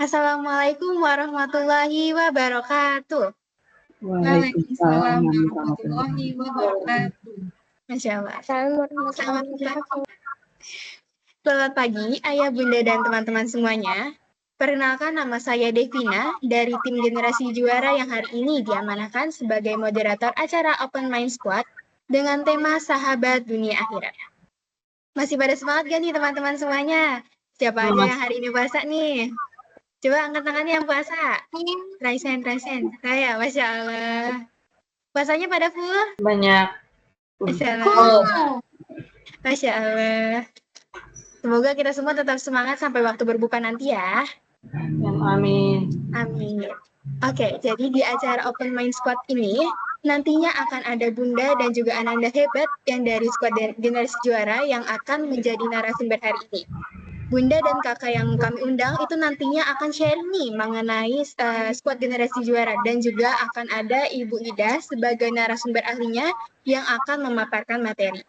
Assalamualaikum warahmatullahi wabarakatuh. Waalaikumsalam Waalaikumsalam warahmatullahi warahmatullahi wabarakatuh. Masya Allah. Assalamualaikum Selamat warahmatullahi wabarakatuh. Selamat pagi, Ayah, Bunda, dan teman-teman semuanya. Perkenalkan, nama saya Devina dari tim Generasi Juara yang hari ini diamanahkan sebagai moderator acara Open Mind Squad dengan tema Sahabat Dunia Akhirat. Masih pada semangat gak nih teman-teman semuanya? Siapa aja yang hari ini puasa nih? Coba angkat tangannya yang puasa. Raisen. Saya, Masya Allah. Puasanya pada full? banyak. Masya Allah. Masya Allah. Semoga kita semua tetap semangat sampai waktu berbuka nanti ya. Amin. Amin. Oke, jadi di acara Open Mind Squad ini, nantinya akan ada Bunda dan juga Ananda hebat yang dari Squad Generasi Juara yang akan menjadi narasumber hari ini. Bunda dan kakak yang kami undang itu nantinya akan sharing nih mengenai Squad Generasi Juara dan juga akan ada Ibu Ida sebagai narasumber ahlinya yang akan memaparkan materi.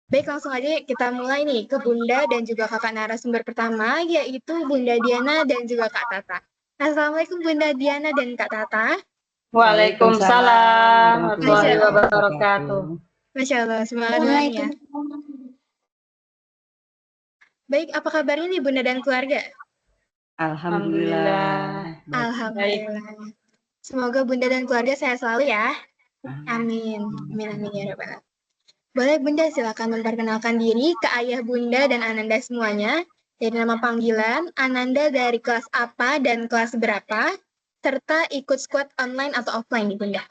Baik, langsung aja kita mulai nih ke Bunda dan juga kakak narasumber pertama, yaitu Bunda Diana dan juga Kak Tata. Assalamualaikum Bunda Diana dan Kak Tata. Waalaikumsalam warahmatullahi wabarakatuh. Masya Allah, semangat ya. Baik, apa kabarnya nih Bunda dan keluarga? Alhamdulillah. Alhamdulillah. Semoga Bunda dan keluarga sehat selalu ya. Amin. Amin ya Rabbal. Boleh Bunda silakan memperkenalkan diri ke ayah Bunda dan Ananda semuanya. Dari nama panggilan, Ananda dari kelas apa dan kelas berapa, serta ikut squad online atau offline nih Bunda.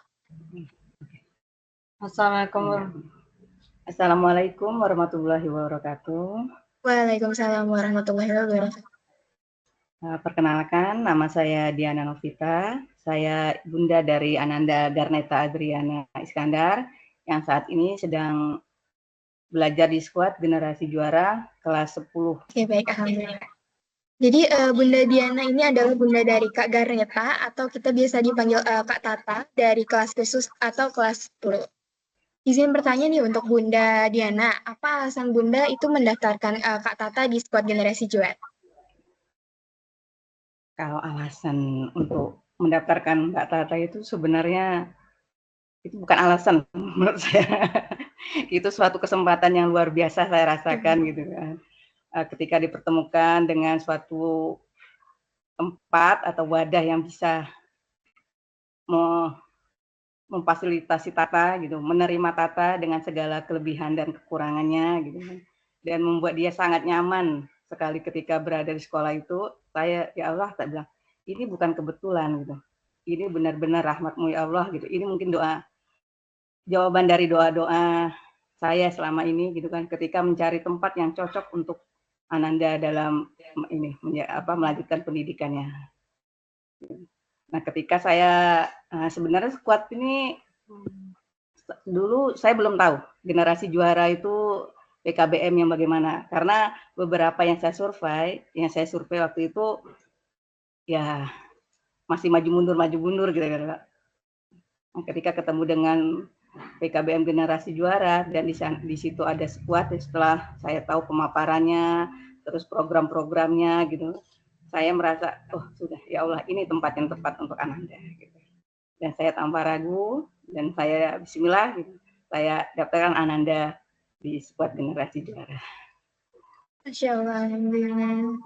Assalamualaikum warahmatullahi wabarakatuh. Waalaikumsalam warahmatullahi wabarakatuh. Perkenalkan, nama saya Diana Novita. Saya Bunda dari Ananda Darneta Adriana Iskandar yang saat ini sedang belajar di Squad Generasi Juara kelas 10. Oke, baik, alhamdulillah. Jadi Bunda Diana ini adalah Bunda dari Kak Garneta atau kita biasa dipanggil Kak Tata dari kelas khusus atau kelas 10. Izin bertanya nih untuk Bunda Diana, apa alasan Bunda itu mendaftarkan Kak Tata di Squad Generasi Juara? Kalau alasan untuk mendaftarkan Mbak Tata itu sebenarnya itu bukan alasan menurut saya. Itu suatu kesempatan yang luar biasa saya rasakan gitu kan. Ketika dipertemukan dengan suatu tempat atau wadah yang bisa memfasilitasi Tata gitu, menerima Tata dengan segala kelebihan dan kekurangannya gitu kan. Dan membuat dia sangat nyaman sekali ketika berada di sekolah itu. Saya ya Allah tak bilang ini bukan kebetulan gitu, ini benar-benar rahmat-Mu ya Allah gitu. Ini mungkin jawaban dari doa-doa saya selama ini gitu kan, ketika mencari tempat yang cocok untuk Ananda dalam ini melanjutkan pendidikannya. Nah, ketika saya sebenarnya squad ini dulu saya belum tahu Generasi Juara itu PKBM yang bagaimana, karena beberapa yang saya survei waktu itu ya masih maju mundur gitu kan. Nah, ketika ketemu dengan PKBM Generasi Juara dan di situ ada squad, setelah saya tahu pemaparannya, terus program-programnya gitu, saya merasa oh sudah ya Allah ini tempat yang tepat untuk Ananda gitu. Dan saya tanpa ragu dan saya bismillah gitu, saya daftarkan Ananda di squad Generasi Juara. Masya Allah, alhamdulillah.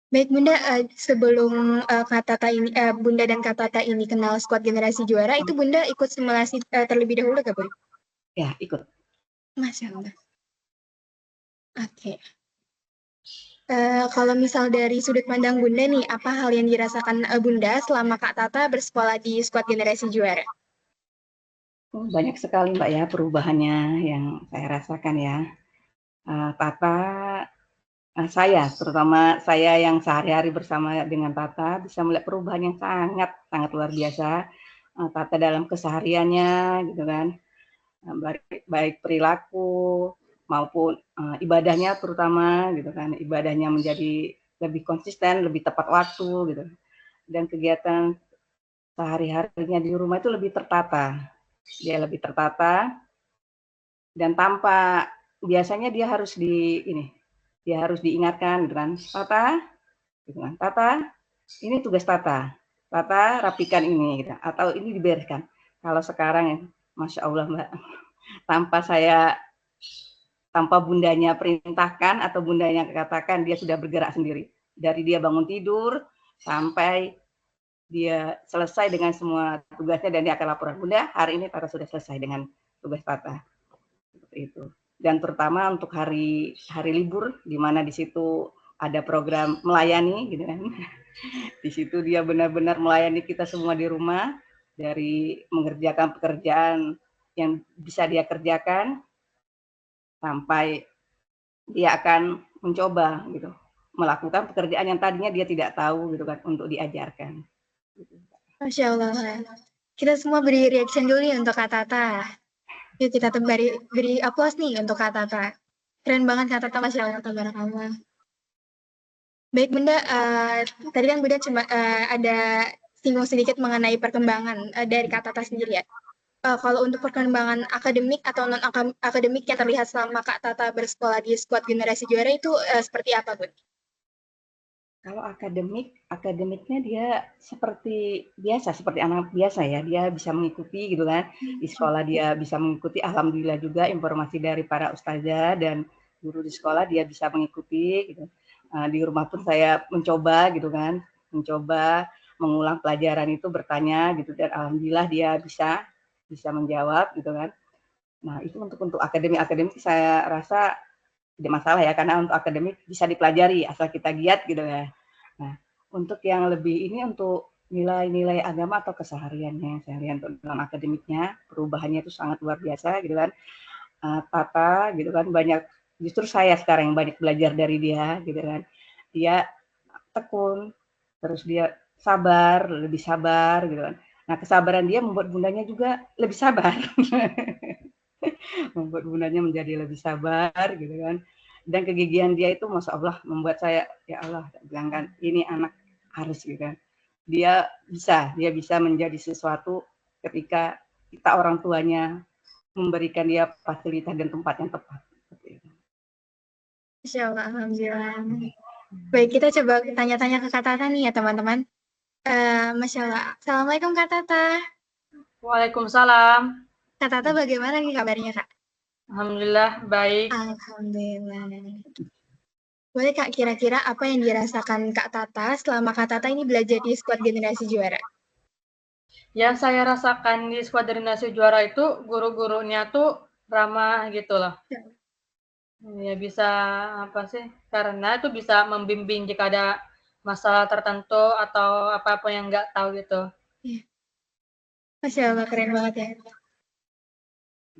Baik Bunda, sebelum Kak Tata ini, Bunda dan Kak Tata ini kenal Squad Generasi Juara, itu Bunda ikut simulasi terlebih dahulu gak Bunda? Ya, ikut. Masya Allah. Oke. Kalau misal dari sudut pandang Bunda nih, apa hal yang dirasakan Bunda selama Kak Tata bersekolah di Squad Generasi Juara? Banyak sekali Mbak ya perubahannya yang saya rasakan ya. Tata, terutama saya yang sehari-hari bersama dengan Tata bisa melihat perubahan yang sangat luar biasa. Tata dalam kesehariannya gitu kan, baik perilaku maupun ibadahnya terutama gitu kan, ibadahnya menjadi lebih konsisten, lebih tepat waktu gitu, dan kegiatan sehari-harinya di rumah itu lebih tertata. Dia lebih tertata dan tanpa biasanya dia harus diingatkan gitu kan, Tata gitu kan, Tata ini tugas Tata. Tata rapikan ini gitu, atau ini dibereskan. Kalau sekarang Masya Allah Mbak, tanpa bundanya perintahkan atau bundanya katakan, dia sudah bergerak sendiri. Dari dia bangun tidur sampai dia selesai dengan semua tugasnya dan dia akan laporan, Bunda, hari ini Tata sudah selesai dengan tugas Tata. Seperti itu. Dan terutama untuk hari libur, di mana di situ ada program melayani, gitu kan. Di situ dia benar-benar melayani kita semua di rumah, dari mengerjakan pekerjaan yang bisa dia kerjakan, sampai dia akan mencoba gitu, melakukan pekerjaan yang tadinya dia tidak tahu gitu kan, untuk diajarkan. Masya Allah. Kita semua beri reaction dulu nih untuk Kak Tata. Yuk kita beri aplaus nih untuk Kak Tata. Keren banget Kak Tata, Masya Allah, tabarakallah. Baik Bunda, tadi kan Bunda cuma ada singgung sedikit mengenai perkembangan dari Kak Tata sendiri ya. Kalau untuk perkembangan akademik atau non-akademik yang terlihat selama Kak Tata bersekolah di skuad generasi juara itu seperti apa, Bun? Kalau akademiknya dia seperti biasa, seperti anak biasa ya, dia bisa mengikuti gitu kan. Di sekolah dia bisa mengikuti, alhamdulillah juga informasi dari para ustazah dan guru di sekolah dia bisa mengikuti gitu. Di rumah pun saya mencoba gitu kan, mencoba mengulang pelajaran itu, bertanya gitu, dan alhamdulillah dia bisa menjawab gitu kan. Nah, itu untuk akademik saya rasa tidak masalah ya, karena untuk akademik bisa dipelajari asal kita giat gitu ya. Nah, untuk yang lebih ini untuk nilai-nilai agama atau kesehariannya yang saya lihat untuk dalam akademiknya, perubahannya itu sangat luar biasa gitu kan. Tata gitu kan, banyak, justru saya sekarang yang banyak belajar dari dia gitu kan. Dia tekun, terus dia sabar, lebih sabar gitu kan. Nah, kesabaran dia membuat bundanya juga lebih sabar. Membuat bundanya menjadi lebih sabar gitu kan. Dan kegigihan dia itu Masya Allah membuat saya, ya Allah, bilang kan, ini anak harus gitu kan. Dia bisa menjadi sesuatu ketika kita orang tuanya memberikan dia fasilitas dan tempat yang tepat. Masya Allah, alhamdulillah. Baik, kita coba tanya-tanya ke Kak Tata nih ya teman-teman. Masya Allah. Assalamualaikum Kak Tata. Waalaikumsalam. Kak Tata bagaimana nih kabarnya Kak? Alhamdulillah baik. Alhamdulillah. Boleh Kak, kira-kira apa yang dirasakan Kak Tata selama Kak Tata ini belajar di skuad generasi juara? Yang saya rasakan di skuadronasi juara itu guru-gurunya tuh ramah gitu loh. Ya bisa apa sih? Karena itu bisa membimbing jika ada masalah tertentu atau apapun yang nggak tahu gitu. Masya Allah, keren banget ya.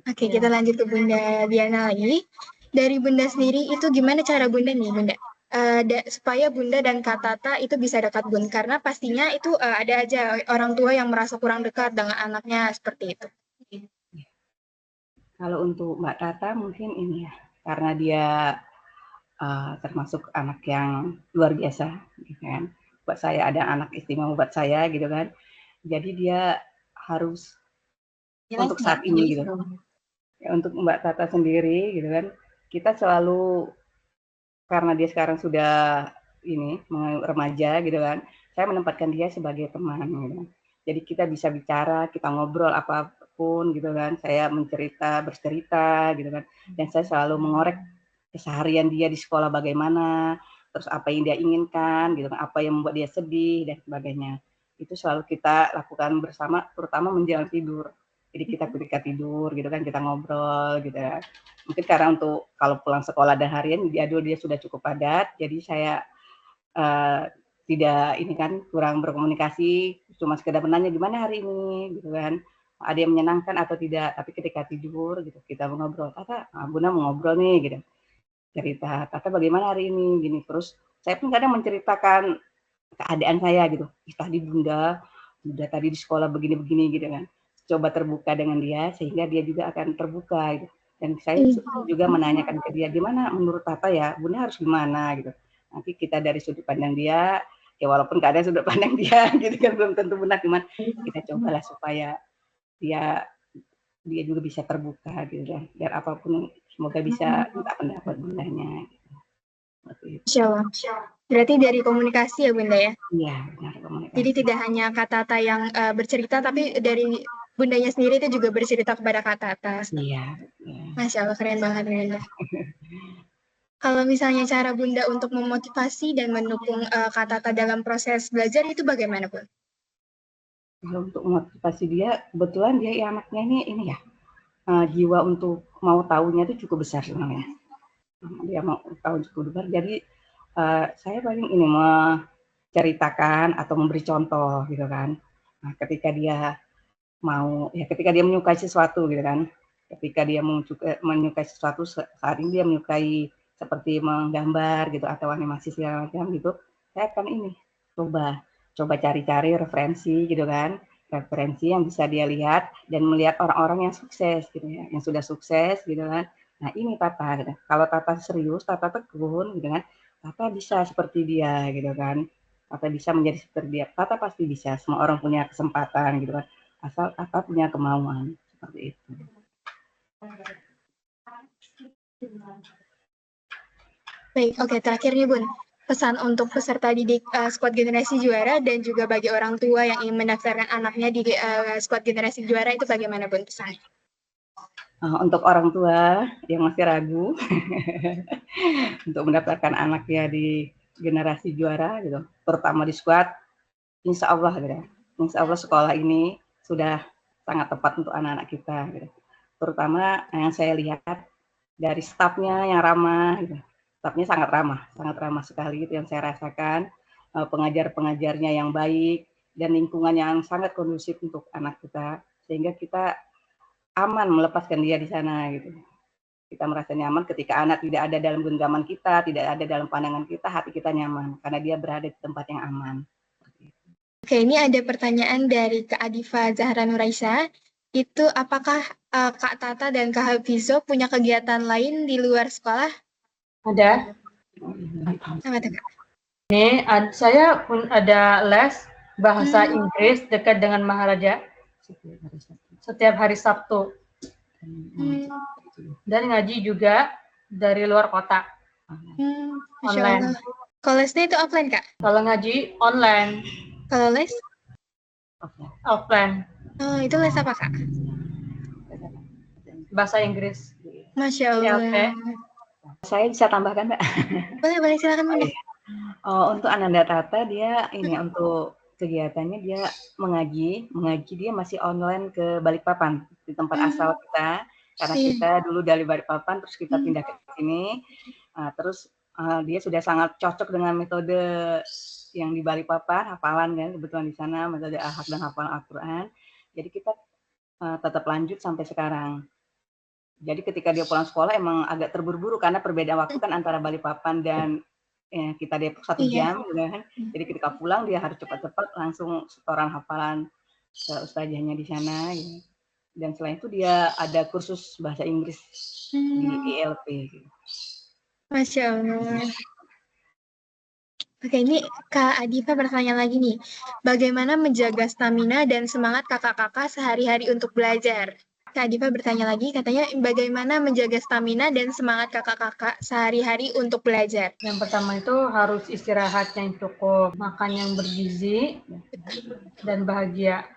Oke, Ya. kita lanjut ke Bunda Diana lagi. Dari Bunda sendiri itu gimana cara Bunda nih, Bunda? Supaya Bunda dan Kak Tata itu bisa dekat Bun, karena pastinya itu ada aja orang tua yang merasa kurang dekat dengan anaknya seperti itu. Kalau untuk Mbak Tata mungkin ini ya, karena dia termasuk anak yang luar biasa, gitu kan. Buat saya ada anak istimewa buat saya gitu kan. Jadi dia harus untuk saat ini gitu. Ya, untuk Mbak Tata sendiri gitu kan, kita selalu, karena dia sekarang sudah ini remaja gitu kan, saya menempatkan dia sebagai teman gitu. Jadi kita bisa bicara, kita ngobrol apapun gitu kan, saya bercerita gitu kan, dan saya selalu mengorek keseharian dia di sekolah bagaimana, terus apa yang dia inginkan gitu kan, apa yang membuat dia sedih dan sebagainya. Itu selalu kita lakukan bersama, terutama menjelang tidur. Jadi kita ketika tidur gitu kan, kita ngobrol gitu ya. Mungkin karena untuk kalau pulang sekolah dan harian jadwal dia sudah cukup padat, jadi saya tidak ini kan, kurang berkomunikasi, cuma sekedar menanya gimana hari ini gitu kan, ada yang menyenangkan atau tidak. Tapi ketika tidur gitu kita ngobrol, Tata, Bunda mau ngobrol nih gitu, cerita, Tata bagaimana hari ini gini. Terus saya pun kadang menceritakan keadaan saya gitu, tadi Bunda tadi di sekolah begini-begini gitu kan, coba terbuka dengan dia sehingga dia juga akan terbuka gitu. Dan saya juga menanyakan ke dia, gimana menurut Tata ya, Bunda harus gimana gitu. Nanti kita dari sudut pandang dia, ya walaupun gak ada sudut pandang dia gitu kan, belum tentu benar, cuman kita cobalah supaya dia juga bisa terbuka gitu kan, biar apapun semoga bisa minta pendapat Bundanya gitu. Masya Allah. Berarti dari komunikasi ya Bunda ya? Iya, benar, komunikasi. Jadi tidak hanya Kak Tata yang bercerita, tapi dari Bundanya sendiri itu juga bercerita kepada Kak Tata. Iya. Masya Allah, keren banget Bunda. Kalau misalnya cara Bunda untuk memotivasi dan mendukung Kak Tata dalam proses belajar itu bagaimana Bun? Kalau untuk memotivasi dia, kebetulan dia anaknya ini ya, jiwa untuk mau tahunya itu cukup besar sebenarnya. Dia mau tahu cukup besar, jadi saya paling ini menceritakan atau memberi contoh gitu kan. Nah, ketika dia menyukai sesuatu gitu kan, ketika dia menyukai sesuatu, saat ini dia menyukai seperti menggambar gitu atau animasi segala macam gitu, saya akan coba cari-cari referensi gitu kan, referensi yang bisa dia lihat dan melihat orang-orang yang sukses gitu ya, yang sudah sukses gitu kan. Nah ini Tata gitu. Kalau Tata serius, Tata tekun gitu kan, Tata bisa seperti dia gitu kan. Tata bisa menjadi seperti dia. Tata pasti bisa. Semua orang punya kesempatan gitu kan. Asal Tata punya kemauan seperti itu. Baik, oke, terakhir nih Bun. Pesan untuk peserta didik Squad Generasi Juara dan juga bagi orang tua yang ingin mendaftarkan anaknya di Squad Generasi Juara itu bagaimana Bun pesannya? Untuk orang tua yang masih ragu untuk mendaftarkan anaknya di Generasi Juara gitu, terutama di Squad, insya Allah gitu. Insya Allah sekolah ini sudah sangat tepat untuk anak-anak kita gitu. Terutama yang saya lihat dari stafnya yang ramah gitu. Stafnya sangat ramah sekali itu yang saya rasakan. Pengajar-pengajarnya yang baik dan lingkungan yang sangat kondusif untuk anak kita, sehingga kita aman melepaskan dia di sana gitu. Kita merasa nyaman ketika anak tidak ada dalam genggaman kita, tidak ada dalam pandangan kita, hati kita nyaman karena dia berada di tempat yang aman. Oke, ini ada pertanyaan dari Kak Adifa Zahra Nuraisa. Itu apakah Kak Tata dan Kak Hafizo punya kegiatan lain di luar sekolah? Ada. Apa tuh Kak? Ini saya pun ada les bahasa Inggris dekat dengan Maharaja setiap hari Sabtu. Dan ngaji juga dari luar kota. Online. Kalau lesnya itu offline Kak? Kalau ngaji online. Kalau les? Offline. Oh, itu les apa Kak? Bahasa Inggris. Masya Allah. Okay. Saya bisa tambahkan Mbak? Boleh silakan Bunda. Untuk Ananda Tata dia ini untuk kegiatannya dia mengaji dia masih online ke Balikpapan di tempat asal kita, karena kita dulu dari Balikpapan terus kita pindah ke sini, terus dia sudah sangat cocok dengan metode yang di Balikpapan, hafalan kan kebetulan di sana metode al-haq dan hafalan Al-Quran, jadi kita tetap lanjut sampai sekarang. Jadi ketika dia pulang sekolah emang agak terburu-buru karena perbedaan waktu kan antara Balikpapan dan kita Depok 1 jam gitu kan. Jadi ketika pulang dia harus cepat-cepat langsung setoran hafalan ke ustazahnya di sana gitu. Dan selain itu dia ada kursus bahasa Inggris di ILP gitu. Masya Allah. Oke, ini Kak Adifa bertanya lagi nih. Bagaimana menjaga stamina dan semangat kakak-kakak sehari-hari untuk belajar? Kak Adifa bertanya lagi, katanya bagaimana menjaga stamina dan semangat kakak-kakak sehari-hari untuk belajar? Yang pertama itu harus istirahat yang cukup, makan yang bergizi, dan bahagia.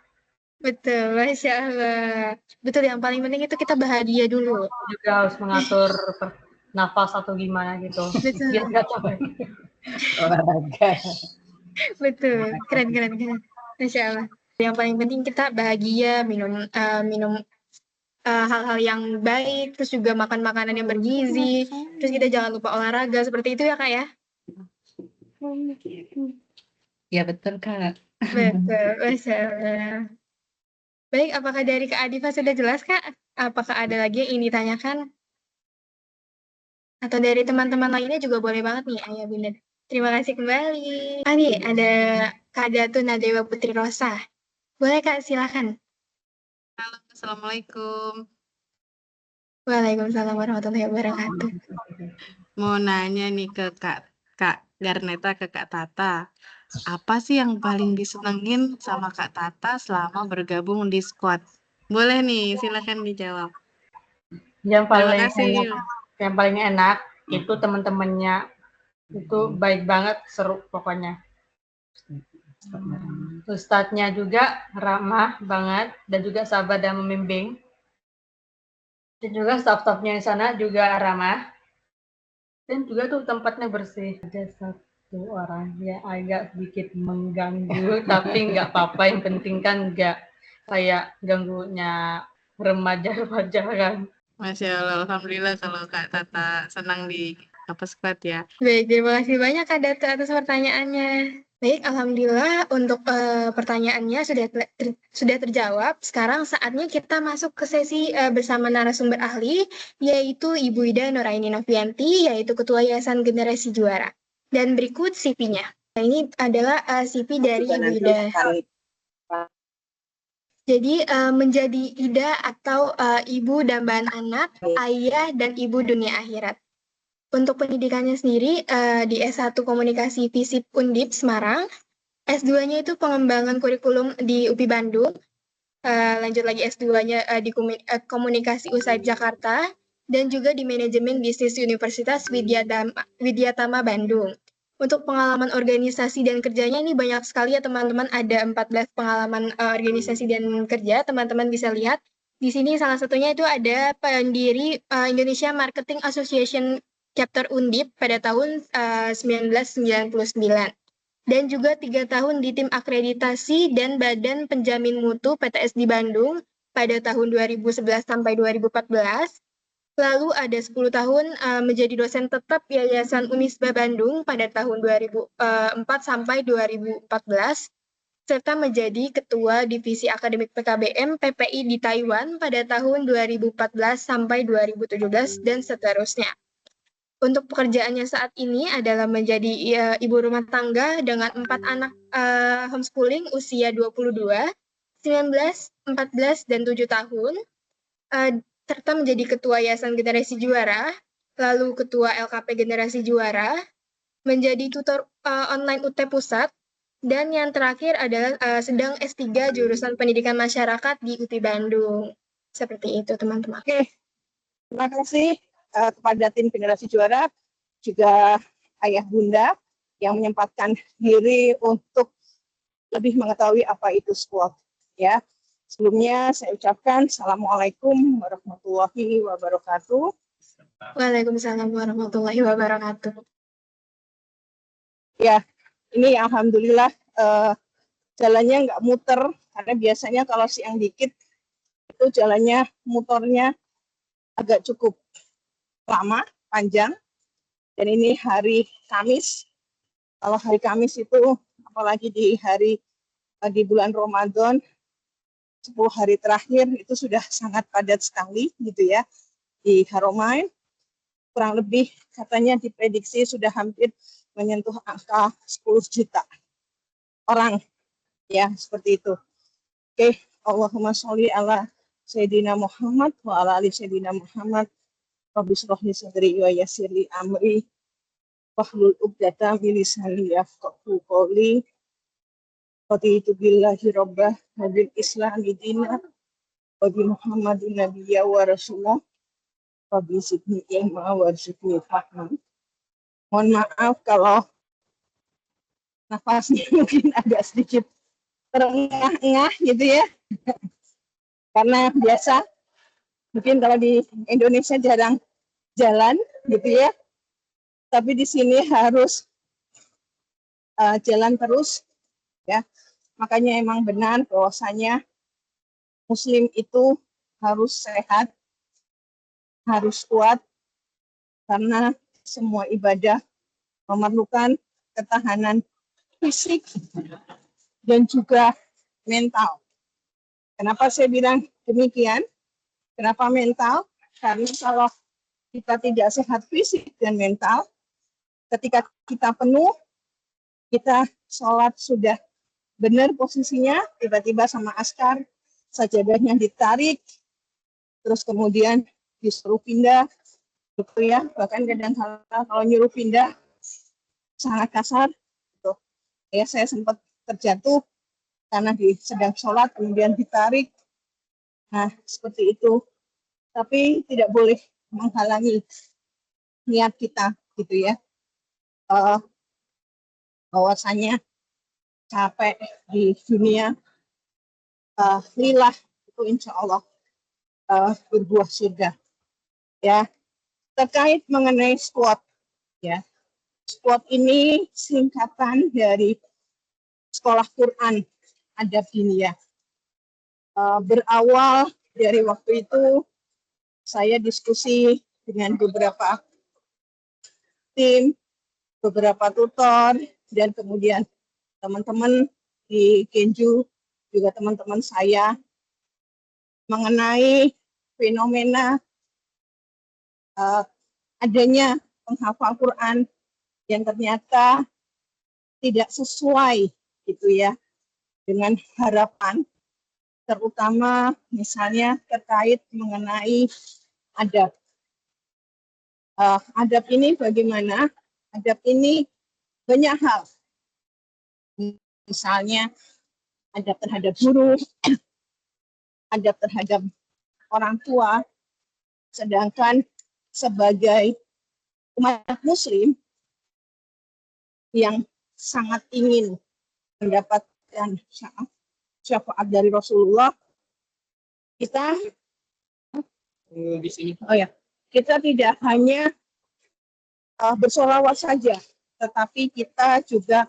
Betul, Masya Allah. Betul, yang paling penting itu kita bahagia dulu. Juga harus mengatur nafas atau gimana gitu. Betul. Biar nggak capek. Olahraga. Betul, keren. Masya Allah. Yang paling penting kita bahagia, minum hal-hal yang baik, terus juga makan makanan yang bergizi, terus kita jangan lupa olahraga, seperti itu ya Kak ya? Ya betul Kak. Betul, Masya Allah. Baik, apakah dari Kak Adifa sudah jelas Kak? Apakah ada lagi yang ingin ditanyakan? Atau dari teman-teman lainnya juga boleh banget nih, Ayah Bunda. Terima kasih kembali. Nih, ada Kak Datu Nadewa Putri Rosa. Boleh Kak, silakan. Halo, Assalamualaikum. Waalaikumsalam warahmatullahi wabarakatuh. Mau nanya nih ke Kak Garneta, ke Kak Tata. Apa sih yang paling disenengin sama Kak Tata selama bergabung di squad? Boleh nih, silakan dijawab. Yang paling enak itu teman-temannya Itu baik banget, seru pokoknya. Ustadznya juga ramah banget dan juga sabar dan membimbing. Dan juga staf-stafnya di sana juga ramah. Dan juga tuh tempatnya bersih. Ada satu orang yang agak sedikit mengganggu, tapi nggak apa-apa. Yang penting kan nggak kayak ganggunya remaja-remaja kan. Masya Allah, Alhamdulillah kalau Kak Tata senang di squad ya. Baik, terima kasih banyak Kak Datu atas pertanyaannya. Baik, alhamdulillah untuk pertanyaannya sudah terjawab. Sekarang saatnya kita masuk ke sesi bersama narasumber ahli, yaitu Ibu Ida Nuraini Novianti, yaitu Ketua Yayasan Generasi Juara. Dan berikut CV-nya. Nah, ini adalah CV dari Ibu Ida. Jadi menjadi Ida atau ibu dambaan anak, ayah, dan ibu dunia akhirat. Untuk pendidikannya sendiri di S1 Komunikasi FISIP Undip Semarang, S2-nya itu pengembangan kurikulum di UPI Bandung, lanjut lagi S2-nya di Komunikasi Usaha Jakarta, dan juga di Manajemen Bisnis Universitas Widyatama Bandung. Untuk pengalaman organisasi dan kerjanya ini banyak sekali ya teman-teman, ada 14 pengalaman organisasi dan kerja, teman-teman bisa lihat. Di sini salah satunya itu ada pendiri Indonesia Marketing Association Chapter Undip pada tahun 1999 dan juga 3 tahun di tim akreditasi dan Badan Penjamin Mutu PTS di Bandung pada tahun 2011 sampai 2014. Lalu ada 10 tahun menjadi dosen tetap Yayasan Unisba Bandung pada tahun 2004 sampai 2014 serta menjadi Ketua Divisi Akademik PKBM PPI di Taiwan pada tahun 2014 sampai 2017 dan seterusnya. Untuk pekerjaannya saat ini adalah menjadi ibu rumah tangga dengan 4 anak homeschooling usia 22, 19, 14, dan 7 tahun, serta menjadi Ketua Yayasan Generasi Juara, lalu Ketua LKP Generasi Juara, menjadi tutor online UT Pusat, dan yang terakhir adalah sedang S3 jurusan Pendidikan Masyarakat di UT Bandung. Seperti itu, teman-teman. Oke, terima kasih kepada tim Generasi Juara, juga ayah bunda yang menyempatkan diri untuk lebih mengetahui apa itu squad. Ya, sebelumnya saya ucapkan Assalamualaikum warahmatullahi wabarakatuh. Waalaikumsalam warahmatullahi wabarakatuh. Ya, ini alhamdulillah jalannya nggak muter, karena biasanya kalau siang dikit itu jalannya motornya agak cukup lama, panjang. Dan ini hari Kamis. Kalau hari Kamis itu, apalagi di bulan Ramadan, 10 hari terakhir itu sudah sangat padat sekali gitu ya di Haramain. Kurang lebih katanya diprediksi sudah hampir menyentuh angka 10 juta orang. Ya, seperti itu. Oke, Allahumma sholli ala Sayyidina Muhammad wa ala ali Sayyidina Muhammad. Rabbi shrah li sadri wa yassir li amri wahlul 'uqdatam min lisani yafqahu qawli. Raditu billahi rabbah wa bil islami dinan wa bi Muhammadin nabiyya wa rasulah. Rabbi zidni ilma warzuqni fahma. Mohon maaf kalau nafasnya mungkin agak sedikit terengah-engah gitu ya. Karena biasa mungkin kalau di Indonesia jarang jalan gitu ya, tapi di sini harus jalan terus ya. Makanya emang benar bahwasanya Muslim itu harus sehat, harus kuat, karena semua ibadah memerlukan ketahanan fisik dan juga mental. Kenapa saya bilang demikian? Kenapa mental? Karena kalau kita tidak sehat fisik dan mental, ketika kita penuh, kita sholat sudah benar posisinya, tiba-tiba sama askar, sajadahnya ditarik, terus kemudian disuruh pindah, gitu ya. Bahkan kadang-kadang kalau nyuruh pindah sangat kasar, gitu. Ya, saya sempat terjatuh karena sedang sholat, kemudian ditarik. Nah, seperti itu. Tapi tidak boleh menghalangi niat kita, gitu ya. uh, bahwasanya capek di dunia, lillah itu insya Allah berbuah surga. Ya, terkait mengenai squad, ya, squad ini singkatan dari Sekolah Quran Adab Diniyah. Berawal dari waktu itu saya diskusi dengan beberapa tim, beberapa tutor, dan kemudian teman-teman di Kenju, juga teman-teman saya, mengenai fenomena adanya penghafal Quran yang ternyata tidak sesuai gitu ya dengan harapan, terutama misalnya terkait mengenai adab. Adab ini bagaimana? Adab ini banyak hal. Misalnya adab terhadap guru, adab terhadap orang tua, sedangkan sebagai umat muslim yang sangat ingin mendapatkan syafaat dari Rasulullah, kita di sini. Oh ya, kita tidak hanya bersolawat saja, tetapi kita juga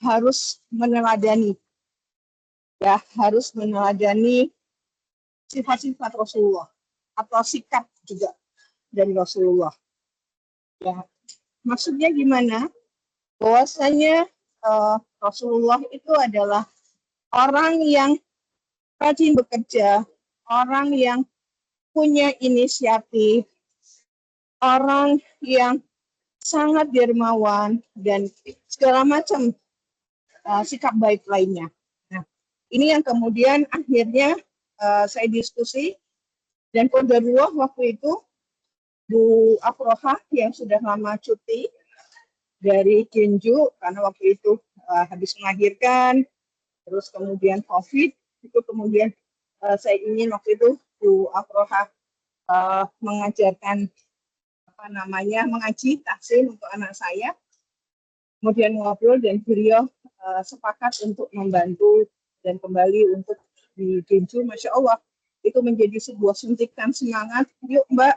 harus meneladani, ya, harus meneladani sifat-sifat Rasulullah atau sikap juga dari Rasulullah. Ya, maksudnya gimana? Bahwasanya Rasulullah itu adalah orang yang rajin bekerja, orang yang punya inisiatif, orang yang sangat dermawan, dan segala macam sikap baik lainnya. Nah, ini yang kemudian akhirnya saya diskusi, dan qadarullah waktu itu Bu Afrohah yang sudah lama cuti dari Kenju, karena waktu itu habis melahirkan, terus kemudian COVID, itu kemudian saya ingin waktu itu Bu Afrohah mengajarkan mengaji tahsin untuk anak saya, kemudian ngobrol dan beliau sepakat untuk membantu dan kembali untuk di Kenju. Masya Allah, itu menjadi sebuah suntikan semangat. Yuk Mbak,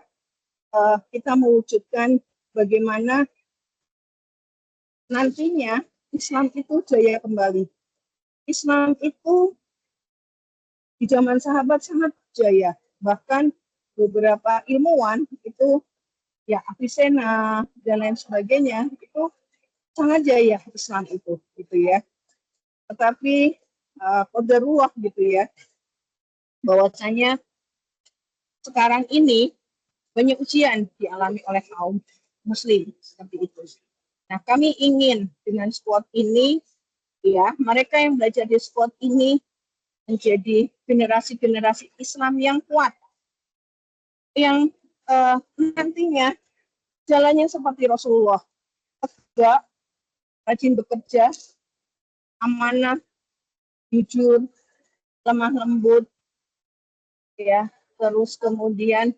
kita mewujudkan bagaimana nantinya Islam itu jaya kembali. Islam itu di zaman sahabat sangat jaya, bahkan beberapa ilmuwan itu ya Avicenna dan lain sebagainya itu sangat jaya Islam itu gitu ya. Tetapi qadarullah gitu ya, bahwasanya sekarang ini banyak ujian dialami oleh kaum muslim seperti itu. Nah, kami ingin dengan squad ini, ya, mereka yang belajar di squad ini menjadi generasi-generasi Islam yang kuat, yang nantinya jalannya seperti Rasulullah, tegak, rajin bekerja, amanah, jujur, lemah lembut, ya, terus kemudian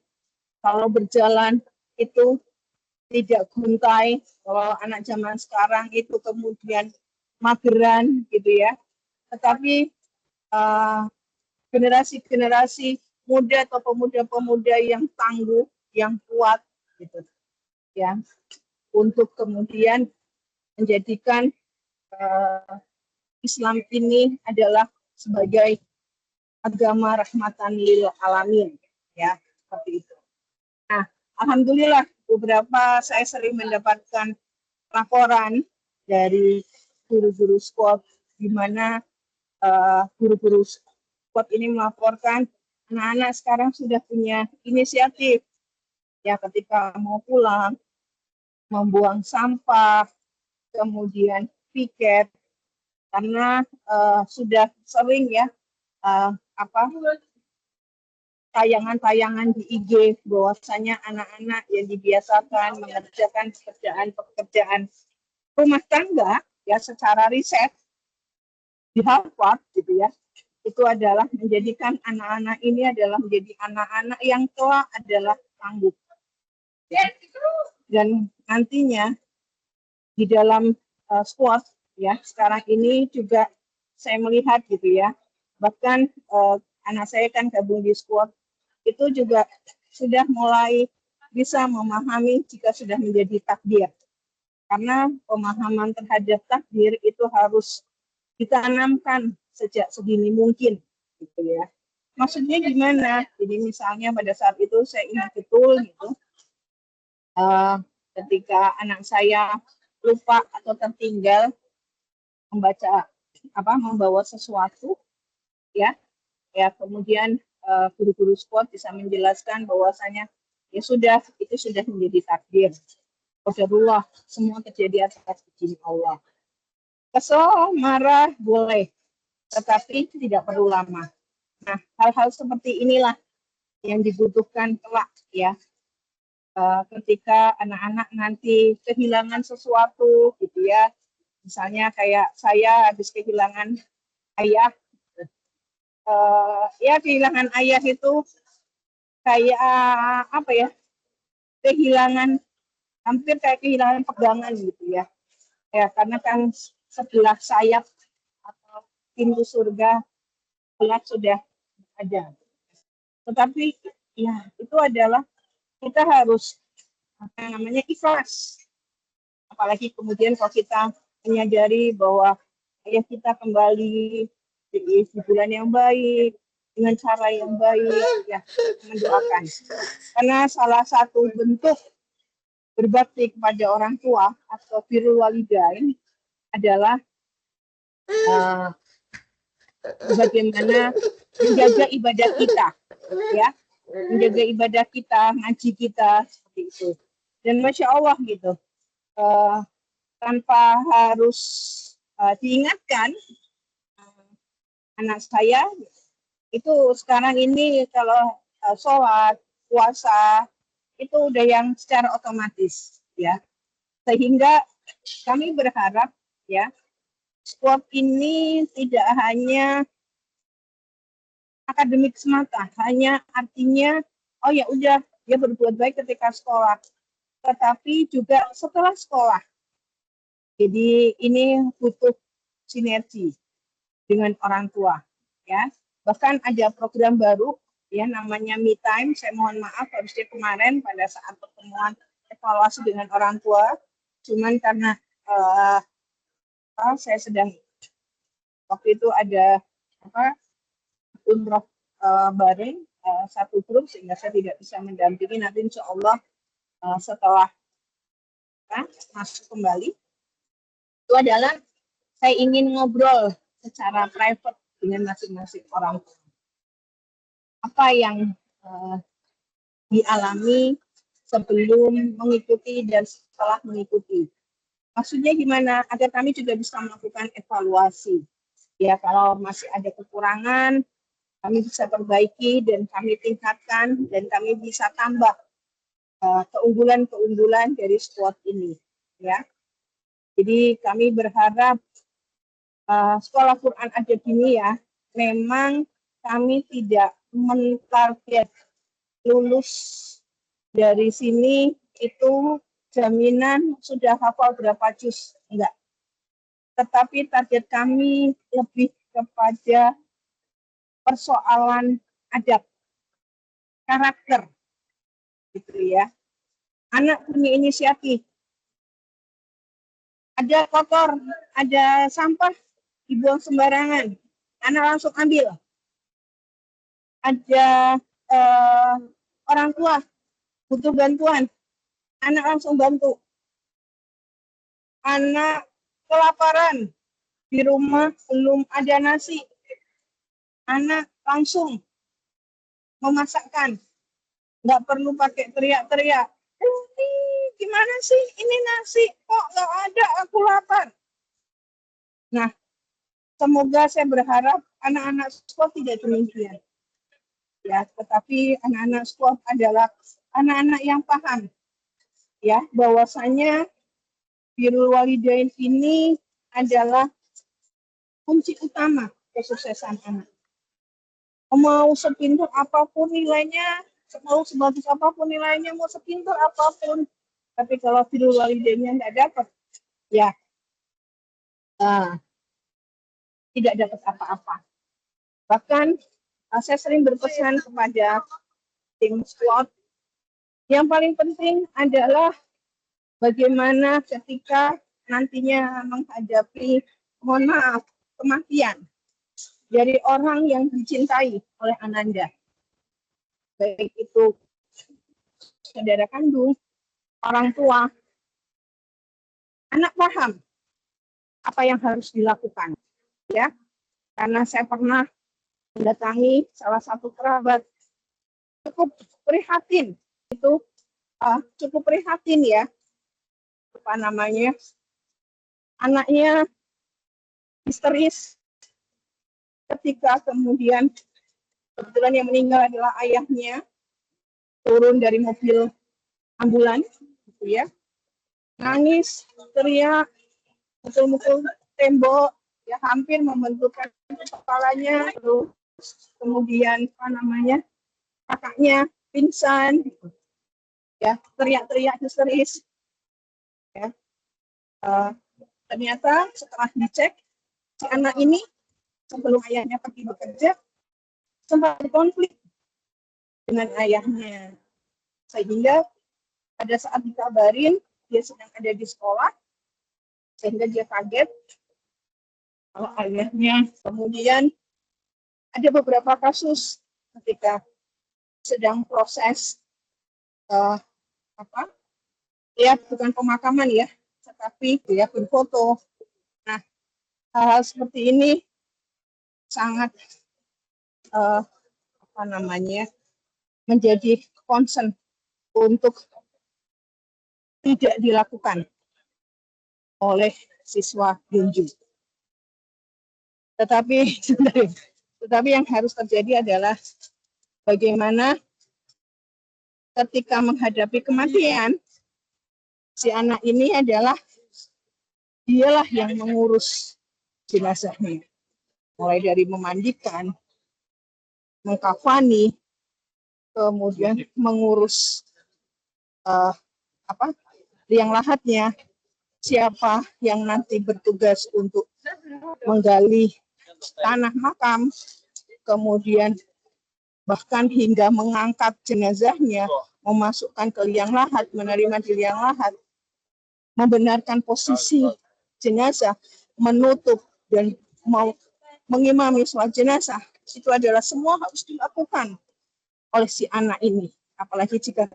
kalau berjalan itu tidak guntai. Kalau anak zaman sekarang itu kemudian mageran gitu ya. Tetapi generasi-generasi muda atau pemuda-pemuda yang tangguh, yang kuat gitu ya, untuk kemudian menjadikan Islam ini adalah sebagai agama rahmatan lil alamin, ya, seperti itu. Nah, alhamdulillah beberapa saya sering mendapatkan laporan dari guru-guru squad, di mana guru-guru squad ini melaporkan anak-anak sekarang sudah punya inisiatif, ya, ketika mau pulang, membuang sampah, kemudian piket, karena sudah sering ya tayangan-tayangan di IG bahwasanya anak-anak yang dibiasakan mengerjakan pekerjaan rumah tangga ya secara riset di Harvard gitu ya, itu adalah menjadikan anak-anak ini adalah menjadi anak-anak yang kelak adalah tangguh. Dan nantinya di dalam squad ya. Sekarang ini juga saya melihat gitu ya. Bahkan anak saya kan gabung di squad itu juga sudah mulai bisa memahami jika sudah menjadi takdir. Karena pemahaman terhadap takdir itu harus ditanamkan sejak sedini mungkin gitu ya. Maksudnya gimana? Jadi misalnya pada saat itu saya ingat betul gitu, ketika anak saya lupa atau tertinggal membawa sesuatu ya, kemudian guru-guru squad bisa menjelaskan bahwasanya ya sudah, itu sudah menjadi takdir. Qadarullah, semua terjadi atas izin Allah. Kesel, marah, boleh, tetapi tidak perlu lama. Nah, hal-hal seperti inilah yang dibutuhkan kelak ya. Ketika anak-anak nanti kehilangan sesuatu gitu ya. Misalnya kayak saya habis kehilangan ayah. Ya kehilangan ayah itu kayak apa ya? Kehilangan, hampir kayak kehilangan pegangan gitu ya. Ya, karena kan sebelah sayap atau pintu surga kelak sudah ada. Tetapi ya itu adalah kita harus ikhlas. Apalagi kemudian kalau kita menyadari bahwa ayah kita kembali di bulan yang baik, dengan cara yang baik, ya mendoakan. Karena salah satu bentuk berbakti kepada orang tua atau birrul walidain adalah bagaimana menjaga ibadah kita, ya, menjaga ibadah kita, ngaji kita seperti itu. Dan masya Allah gitu, tanpa harus diingatkan, anak saya itu sekarang ini kalau sholat, puasa itu udah yang secara otomatis, ya. Sehingga kami berharap ya squad ini tidak hanya akademik semata, hanya artinya oh ya udah dia berbuat baik ketika sekolah, tetapi juga setelah sekolah. Jadi ini butuh sinergi dengan orang tua, ya. Bahkan ada program baru ya namanya Me Time. Saya mohon maaf harusnya kemarin pada saat pertemuan evaluasi dengan orang tua, cuman karena saya sedang waktu itu ada umroh bareng satu grup sehingga saya tidak bisa mendampingi. Nanti insya Allah setelah masuk kembali itu adalah saya ingin ngobrol secara private dengan masing-masing orang tua. Apa yang dialami sebelum mengikuti dan setelah mengikuti. Maksudnya gimana? Agar kami juga bisa melakukan evaluasi. Ya, kalau masih ada kekurangan, kami bisa perbaiki dan kami tingkatkan dan kami bisa tambah keunggulan-keunggulan dari squad ini. Ya, jadi kami berharap sekolah Quran Akademi ya, memang kami tidak mentarget lulus dari sini itu jaminan sudah hafal berapa juz, enggak. Tetapi target kami lebih kepada persoalan adab, karakter, gitu ya. Anak punya inisiatif. Ada kotor, ada sampah, dibuang sembarangan. Anak langsung ambil. Ada orang tua butuh bantuan, anak langsung bantu. Anak kelaparan, di rumah belum ada nasi, anak langsung memasakkan, nggak perlu pakai teriak-teriak. Gimana sih ini nasi kok nggak ada, aku lapar. Nah, semoga saya berharap anak-anak squad tidak demikian. Ya, tetapi anak-anak squad adalah anak-anak yang paham ya bahwasanya birrul walidain ini adalah kunci utama kesuksesan anak. Mau sepintar apapun nilainya, mau sebagus apapun nilainya, mau sepintar apapun, tapi kalau birrul walidainnya nggak dapat, ya tidak dapat apa-apa. Bahkan saya sering berpesan kepada tim squad, yang paling penting adalah bagaimana ketika nantinya menghadapi, mohon maaf, kematian dari orang yang dicintai oleh Ananda, baik itu saudara kandung, orang tua, anak paham apa yang harus dilakukan, ya. Karena saya pernah mendatangi salah satu kerabat, cukup prihatin, itu cukup prihatin ya, apa namanya, anaknya histeris ketika kemudian kebetulan yang meninggal adalah ayahnya, turun dari mobil ambulan, gitu ya, nangis, teriak, mukul-mukul tembok, ya hampir membenturkan kepalanya, terus kemudian apa namanya, kakaknya pingsan, ya teriak-teriak histeris, ya. Ternyata setelah dicek, si anak ini sebelum ayahnya pergi bekerja sempat konflik dengan ayahnya, sehingga pada saat dikabarin dia sedang ada di sekolah, sehingga dia kaget kalau ayahnya. Kemudian ada beberapa kasus ketika sedang proses ya bukan pemakaman ya, tetapi dia berfoto. Nah, hal-hal seperti ini sangat menjadi concern untuk tidak dilakukan oleh siswa Yunju. Tetapi yang harus terjadi adalah bagaimana ketika menghadapi kematian, si anak ini adalah dialah yang mengurus jenazahnya, mulai dari memandikan, mengkafani, kemudian mengurus liang lahatnya, siapa yang nanti bertugas untuk menggali tanah makam, kemudian bahkan hingga mengangkat jenazahnya, memasukkan ke liang lahat, menerima di liang lahat, membenarkan posisi jenazah, menutup dan mau mengimami sholat jenazah, itu adalah semua harus dilakukan oleh si anak ini. Apalagi jika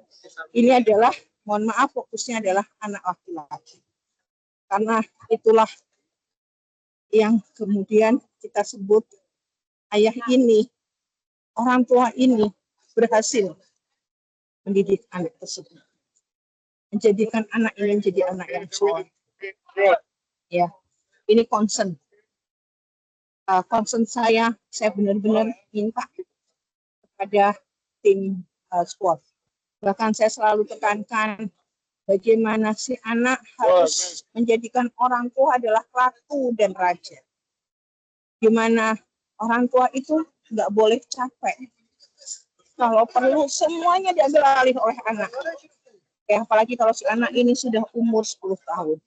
ini adalah, mohon maaf, fokusnya adalah anak laki-laki. Karena itulah yang kemudian kita sebut ayah ini, orang tua ini berhasil mendidik anak tersebut, menjadikan anak ini menjadi anak yang soleh. Ya, ini concern saya benar-benar minta kepada tim squad. Bahkan saya selalu tekankan bagaimana si anak harus menjadikan orang tua adalah ratu dan raja. Gimana orang tua itu nggak boleh capek. Kalau perlu semuanya diambil alih oleh anak. Ya, apalagi kalau si anak ini sudah umur 10 tahun.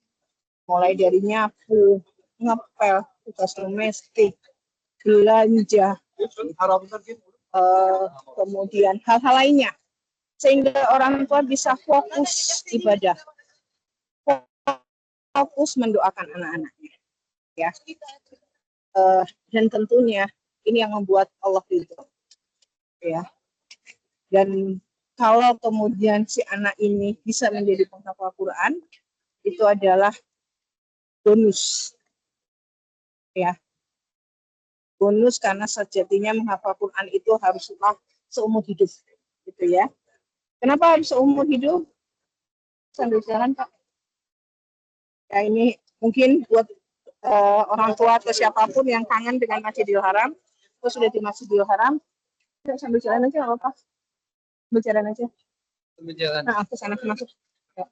Mulai dari nyapu, ngepel, tugas domestik, belanja, kemudian hal-hal lainnya. Sehingga orang tua bisa fokus ibadah, fokus mendoakan anak-anaknya, ya. Dan tentunya ini yang membuat Allah ridho, ya. Dan kalau kemudian si anak ini bisa menjadi penghafal Quran, itu adalah bonus, ya. Bonus karena sejatinya menghafal Quran itu haruslah seumur hidup, gitu ya. Kenapa harus seumur hidup? Sambil jalan, Pak. Ya, ini mungkin buat orang tua atau siapapun yang kangen dengan Masjidil Haram, atau sudah di Masjidil Haram, sambil jalan aja, nggak apa-apa. Sambil jalan aja. Sambil jalan. Nah, ke sana masuk. Ya.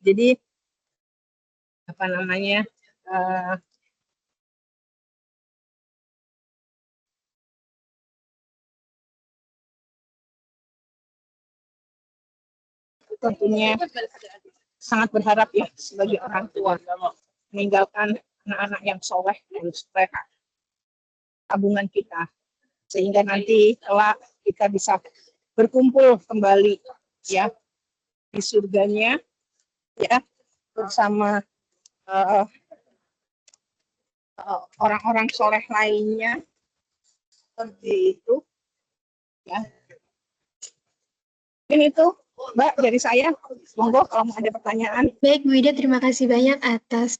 Jadi apa namanya? Tentunya sangat berharap ya sebagai orang tua meninggalkan anak-anak yang soleh harus tabungan kita, sehingga nanti kelak kita bisa berkumpul kembali ya di surganya ya bersama orang-orang soleh lainnya seperti itu ya. Ini itu Mbak dari saya, monggo kalau mau ada pertanyaan. Baik, Bu Ida, terima kasih banyak atas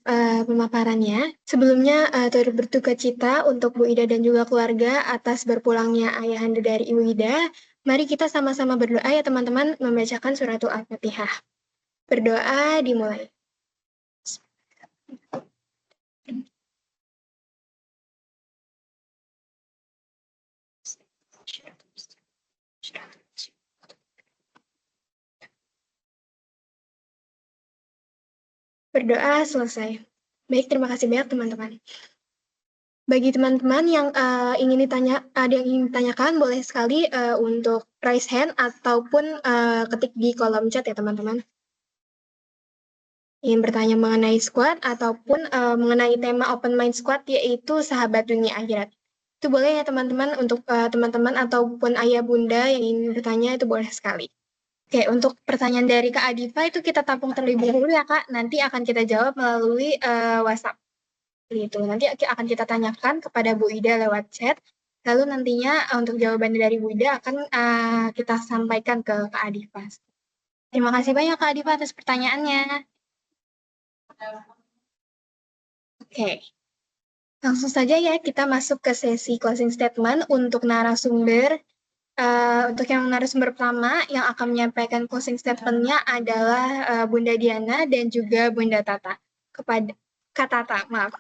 pemaparannya. Sebelumnya turut berduka cita untuk Bu Ida dan juga keluarga atas berpulangnya ayahanda dari Ibu Ida. Mari kita sama-sama berdoa ya teman-teman, membacakan suratul Al-Fatihah. Berdoa dimulai. Berdoa selesai. Baik, terima kasih banyak teman-teman. Bagi teman-teman yang ada yang ingin ditanyakan, boleh sekali untuk raise hand ataupun ketik di kolom chat ya teman-teman. Ingin bertanya mengenai squad ataupun mengenai tema Open Mind Squad yaitu sahabat dunia akhirat. Itu boleh ya teman-teman, untuk teman-teman ataupun ayah bunda yang ingin bertanya itu boleh sekali. Oke, untuk pertanyaan dari Kak Adifa itu kita tampung terlebih dahulu ya Kak, nanti akan kita jawab melalui WhatsApp. Gitu. Nanti akan kita tanyakan kepada Bu Ida lewat chat, lalu nantinya untuk jawaban dari Bu Ida akan kita sampaikan ke Kak Adifa. Terima kasih banyak Kak Adifa atas pertanyaannya. Oke, langsung saja ya kita masuk ke sesi closing statement untuk narasumber. Untuk yang narasumber pertama yang akan menyampaikan closing statement-nya adalah Bunda Diana dan juga Bunda Tata. Kepada Kak Tata, maaf.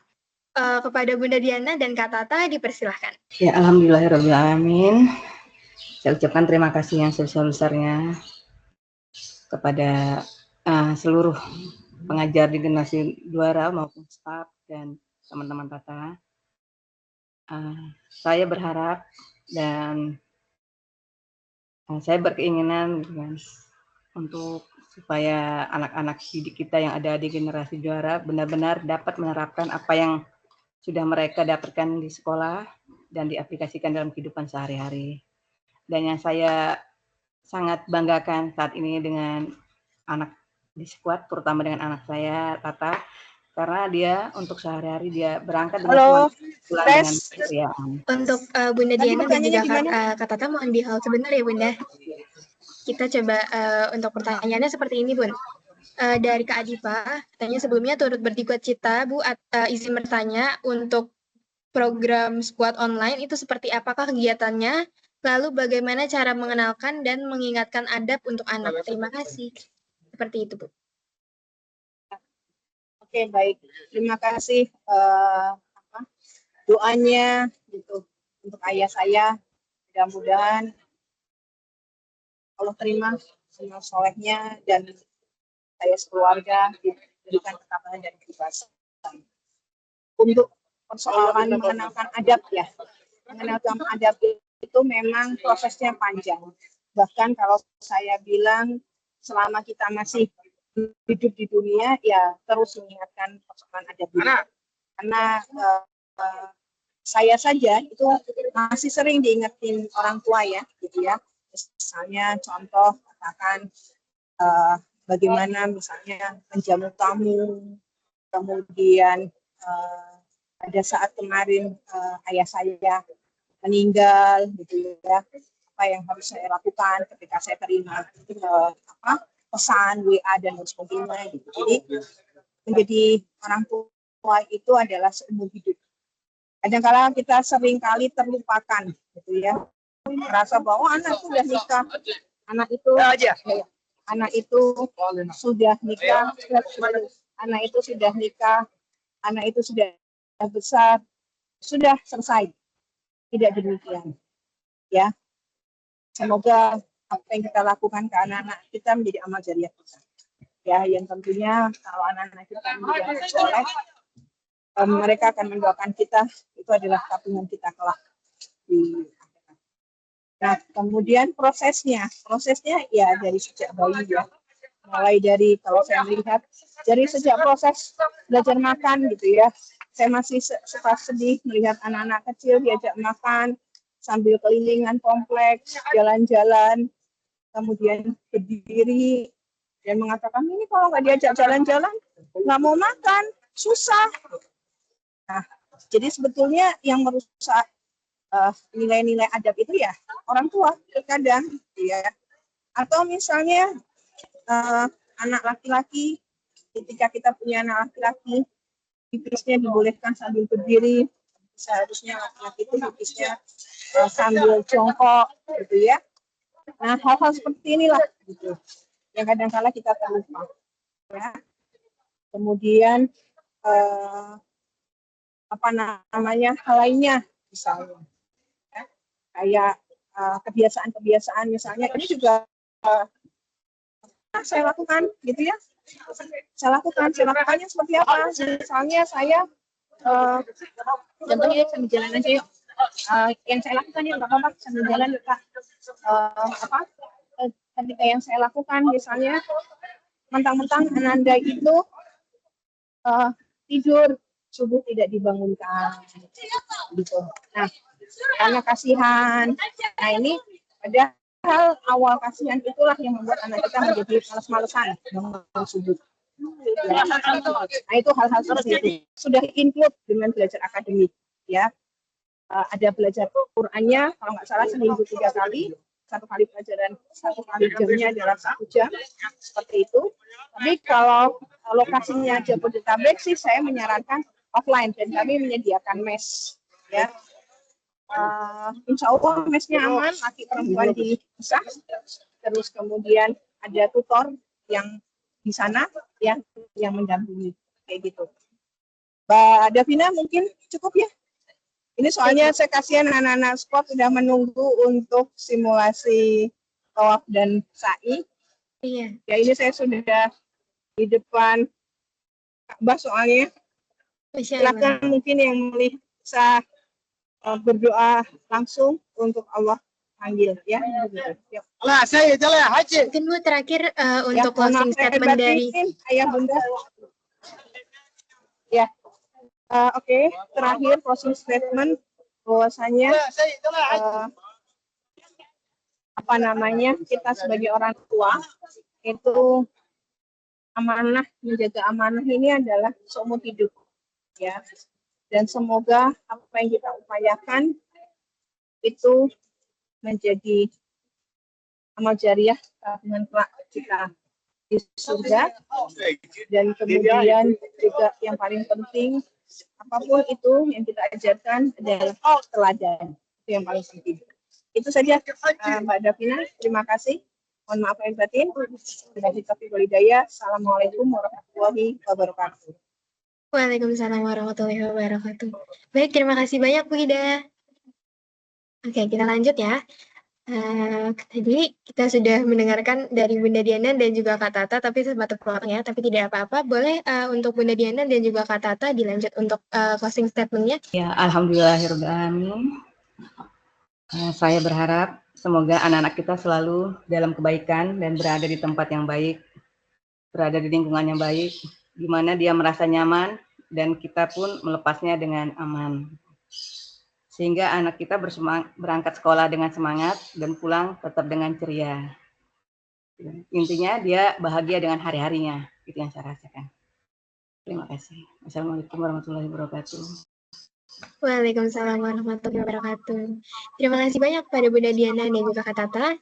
Kepada Bunda Diana dan Kak Tata dipersilahkan. Ya, alhamdulillahirrahmanirrahim. Saya ucapkan terima kasih yang sebesar-besarnya kepada seluruh pengajar di generasi juara maupun staf dan teman-teman Tata. Saya berharap dan saya berkeinginan untuk supaya anak-anak didik kita yang ada di generasi juara benar-benar dapat menerapkan apa yang sudah mereka dapatkan di sekolah dan diaplikasikan dalam kehidupan sehari-hari. Dan yang saya sangat banggakan saat ini dengan anak di squad, terutama dengan anak saya, Tata, karena dia untuk sehari-hari dia berangkat dengan pulang dengan keriaan. Untuk Bunda Diana dan juga Kak Tata mohon di hal sebentar ya Bunda. Kita coba untuk pertanyaannya seperti ini Bun. Dari Kak Adifa, katanya sebelumnya turut berduka cita Bu, izin bertanya untuk program squad online itu seperti apakah kegiatannya, lalu bagaimana cara mengenalkan dan mengingatkan adab untuk anak. Terima kasih. Seperti itu Bu. Oke, baik. Terima kasih doanya gitu untuk ayah saya. Mudah-mudahan Allah terima semua solehnya dan saya sekeluarga diberikan ketabahan dan keikhlasan. Untuk persoalan mengenalkan adab ya, mengenalkan adab itu memang prosesnya panjang. Bahkan kalau saya bilang selama kita masih hidup di dunia ya terus mengingatkan persoalan adab itu. Karena saya saja itu masih sering diingetin orang tua ya, gitu ya. Misalnya contoh katakan bagaimana misalnya menjamu tamu, kemudian pada saat kemarin ayah saya meninggal, gitu ya, apa yang harus saya lakukan ketika saya terima pesan WA dan sebagainya. Gitu. Jadi menjadi orang tua itu adalah seumur hidup. Kadang-kadang kita sering kali terlupakan, gitu ya, merasa bahwa anak itu sudah nikah, anak itu sudah nikah, anak itu sudah besar, sudah selesai. Tidak demikian, ya. Semoga apa yang kita lakukan ke anak-anak kita menjadi amal jariah kita. Ya, yang tentunya kalau anak-anak kita menjadi anak soleh, mereka akan mendoakan kita, itu adalah tabungan kita kelak. Nah, kemudian prosesnya ya dari sejak bayi ya, mulai dari kalau saya melihat dari sejak proses belajar makan gitu ya, saya masih suka sedih melihat anak-anak kecil diajak makan sambil kelilingan kompleks, jalan-jalan, kemudian berdiri dan mengatakan ini kalau nggak diajak jalan-jalan nggak mau makan, susah. Nah, jadi sebetulnya yang merusak nilai-nilai adab itu ya orang tua terkadang, ya. Atau misalnya anak laki-laki, ketika kita punya anak laki-laki, pipisnya dibolehkan sambil berdiri, seharusnya laki-laki itu pipisnya sambil jongkok, gitu ya. Nah, hal-hal seperti inilah, gitu, yang kadang-kala kita terlupa. Ya. Kemudian apa namanya hal lainnya, misalnya, ya, kayak kebiasaan-kebiasaan, misalnya ini juga saya lakukan, gitu ya. Saya lakukannya seperti apa? Misalnya saya, contohnya sambil jalan aja yuk. Yang saya lakukan ya nggak apa-apa sambil jalan yuk Kak. Ketika yang saya lakukan, misalnya mentang-mentang Ananda itu tidur subuh tidak dibangunkan, gitu. Nah, karena kasihan. Nah, ini padahal awal kasihan itulah yang membuat anak kita menjadi malas-malesan bangun subuh. Ya. Nah, itu hal-hal seperti itu sudah include dengan belajar akademik, ya. Ada belajar Qurannya kalau nggak salah seminggu 3 kali, 1 kali pelajaran, 1 kali jamnya adalah 1 jam, seperti itu. Tapi kalau lokasinya Jabodetabek sih saya menyarankan offline dan kami menyediakan mes, ya. Insya Allah mesnya aman, laki perempuan dipisah, terus kemudian ada tutor yang di sana yang mendampingi, kayak gitu. Mbak Davina mungkin cukup ya. Ini soalnya saya kasihan anak-anak squad sudah menunggu untuk simulasi tawaf dan sa'i. Iya. Ya ini saya sudah di depan Ka'bah soalnya. Silakan mungkin yang bisa berdoa langsung untuk Allah panggil ya. Lah saya jalan haji. Mungkin Bu terakhir untuk closing statement dari Ayah Bunda. Ya. Oke, terakhir closing statement bahwasanya apa namanya kita sebagai orang tua itu amanah, menjaga amanah ini adalah seumur hidup, ya. Dan semoga apa yang kita upayakan itu menjadi amal jariah tabungan kelak kita di surga. Dan kemudian juga yang paling penting, apapun itu yang kita ajarkan adalah teladan, itu yang paling penting. Itu saja Mbak Davina, terima kasih. Mohon maaf lahir batin. Assalamualaikum warahmatullahi wabarakatuh. Waalaikumsalam warahmatullahi wabarakatuh. Baik, terima kasih banyak Bu Ida. Oke, kita lanjut ya. Tadi kita sudah mendengarkan dari Bunda Diana dan juga Kak Tata, tapi sempat terpotong ya, tapi tidak apa-apa. Boleh untuk Bunda Diana dan juga Kak Tata dilanjut untuk closing statement-nya. Ya, alhamdulillahirabbil alamin. Saya berharap semoga anak-anak kita selalu dalam kebaikan dan berada di tempat yang baik, berada di lingkungan yang baik, di mana dia merasa nyaman dan kita pun melepasnya dengan aman. Sehingga anak kita berangkat sekolah dengan semangat dan pulang tetap dengan ceria. Intinya dia bahagia dengan hari-harinya, itu yang saya rasakan. Terima kasih. Wassalamualaikum warahmatullahi wabarakatuh. Waalaikumsalam warahmatullahi wabarakatuh. Terima kasih banyak pada Bunda Diana dan juga Kak Tata.